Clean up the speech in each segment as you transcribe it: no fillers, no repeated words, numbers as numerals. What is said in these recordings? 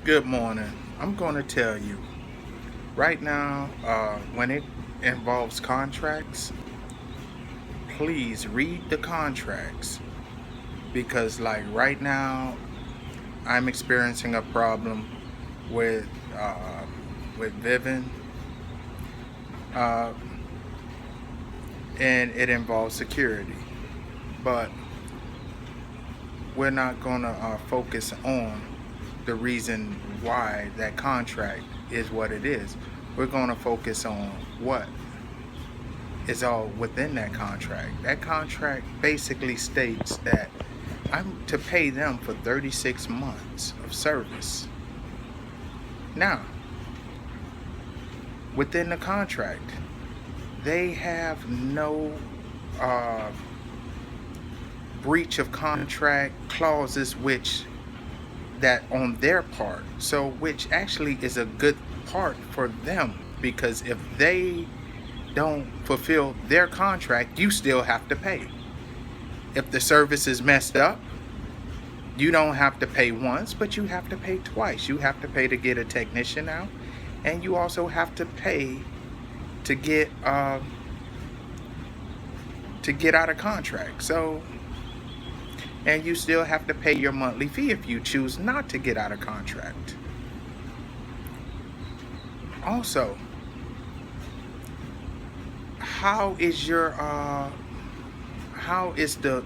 Good morning. I'm going to tell you right now, when it involves contracts, please read the contracts because, like, right now, I'm experiencing a problem with uh, Vivint, uh, and it involves security. But we're not going to focus on the reason why that contract is what it is. We're going to focus on what is all within that contract. That contract basically states that I'm to pay them for 36 months of service. Now, within the contract, they have no uh, breach of contract clauses, which that on their part, so which actually is a good part for them, because if they don't fulfill their contract, you still have to pay. If the service is messed up, you don't have to pay once, but you have to pay twice. You have to pay to get a technician out, and you also have to pay to get out of contract. So, and you still have to pay your monthly fee if you choose not to get out of contract. Also, how is your how is the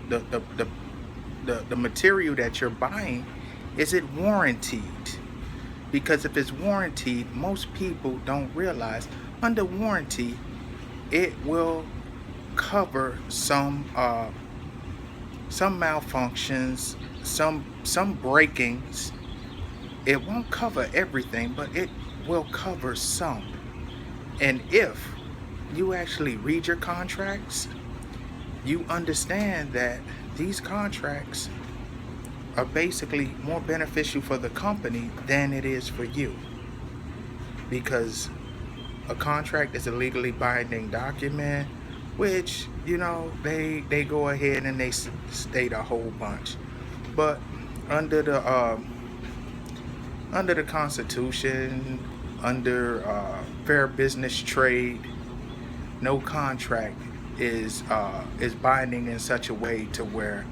material that you're buying, is it warranted? Because if it's warranted, most people don't realize under warranty it will cover some malfunctions, some breakings. It won't cover everything, but it will cover some. And if you actually read your contracts, you understand that these contracts are basically more beneficial for the company than it is for you, because a contract is a legally binding document, which, you know, they go ahead and they state a whole bunch. But under the Constitution, under fair business trade, no contract is binding in such a way to where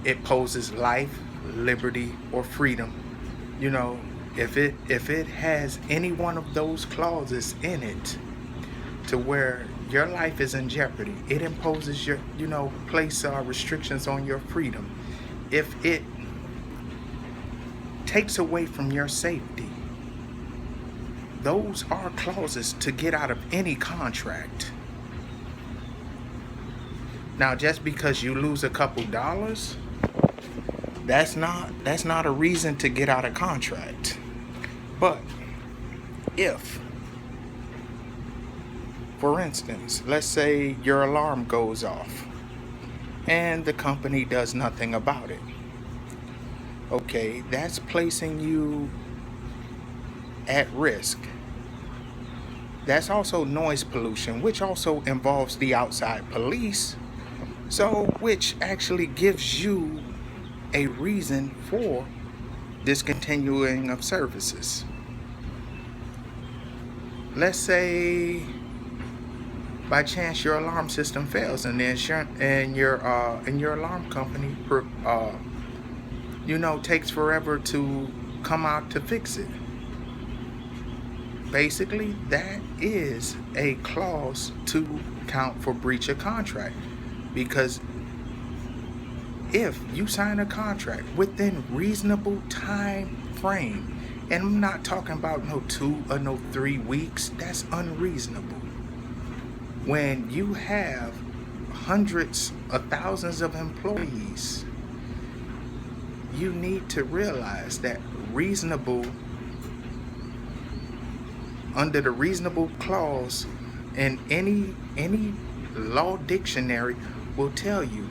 it poses life, liberty, or freedom. You know, if it has any one of those clauses in it to where your life is in jeopardy, it imposes your, place restrictions on your freedom. If it takes away from your safety, those are clauses to get out of any contract. Now, just because you lose a couple dollars, that's not a reason to get out of contract. But if, for instance, let's say your alarm goes off and the company does nothing about it, okay, that's placing you at risk. That's also noise pollution, which also involves the outside police, so which actually gives you a reason for discontinuing of services. Let's say by chance your alarm system fails and the insurance and your alarm company takes forever to come out to fix it. Basically, that is a clause to count for breach of contract, because if you sign a contract within reasonable time frame, and I'm not talking about no 2 or no 3 weeks, that's unreasonable. When you have hundreds of thousands of employees, you need to realize that under the reasonable clause in any law dictionary will tell you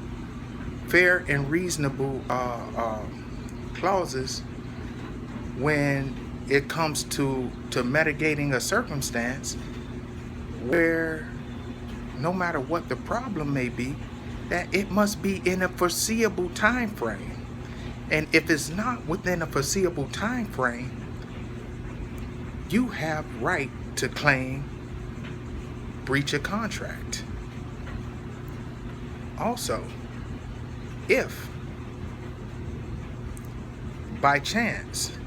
fair and reasonable clauses when it comes to mitigating a circumstance where no matter what the problem may be, that it must be in a foreseeable time frame. And if it's not within a foreseeable time frame, you have right to claim breach of contract. Also, if by chance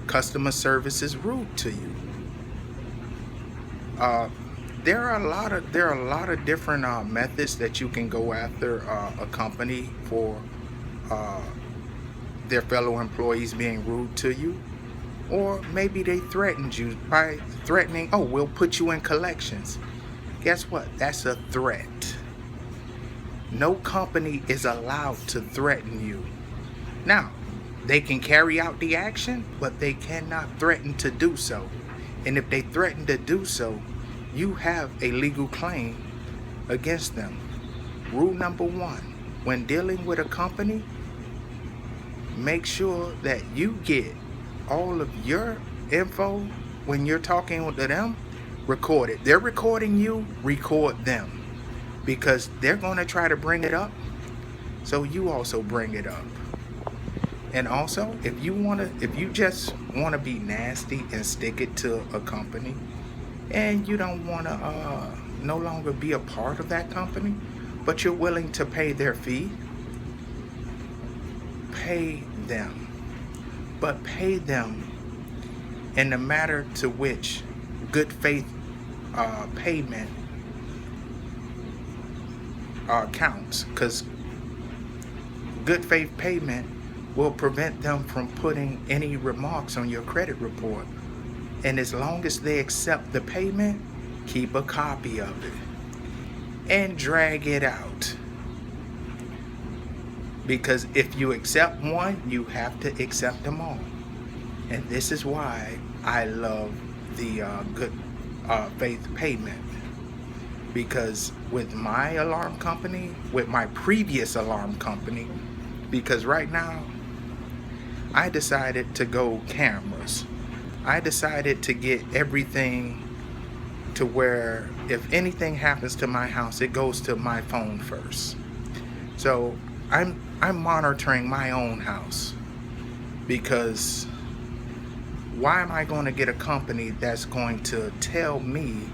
customer service is rude to you, there are a lot of different methods that you can go after a company for their fellow employees being rude to you. Or maybe they threatened you by threatening, oh, we'll put you in collections. Guess what? That's a threat. No company is allowed to threaten you. Now, they can carry out the action, but they cannot threaten to do so. And if they threaten to do so, you have a legal claim against them. Rule number 1, when dealing with a company, make sure that you get all of your info when you're talking to them recorded. They're recording you, record them, because they're going to try to bring it up, so you also bring it up. And also, if you just want to be nasty and stick it to a company, and you don't want to no longer be a part of that company, but you're willing to pay their fee, pay them. But pay them in the matter to which good faith payment counts, because good faith payment will prevent them from putting any remarks on your credit report. And as long as they accept the payment, keep a copy of it and drag it out. Because if you accept one, you have to accept them all. And this is why I love the good faith payment. Because with my alarm company, with my previous alarm company, because right now I decided to go cameras. I decided to get everything to where if anything happens to my house, it goes to my phone first. So I'm monitoring my own house, because why am I going to get a company that's going to tell me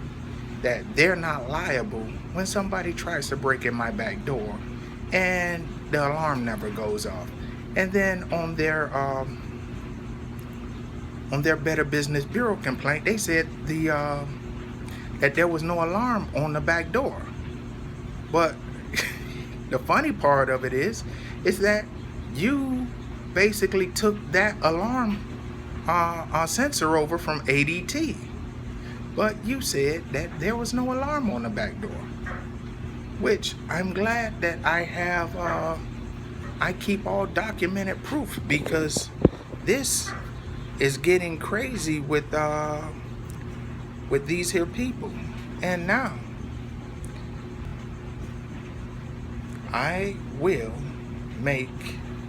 that they're not liable when somebody tries to break in my back door and the alarm never goes off? And then on their Better Business Bureau complaint, they said that there was no alarm on the back door. But the funny part of it is that you basically took that alarm sensor over from ADT, but you said that there was no alarm on the back door, which I'm glad that I have. I keep all documented proof, because this is getting crazy with these here people. And now I will make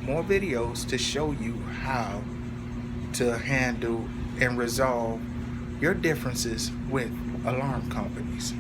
more videos to show you how to handle and resolve your differences with alarm companies.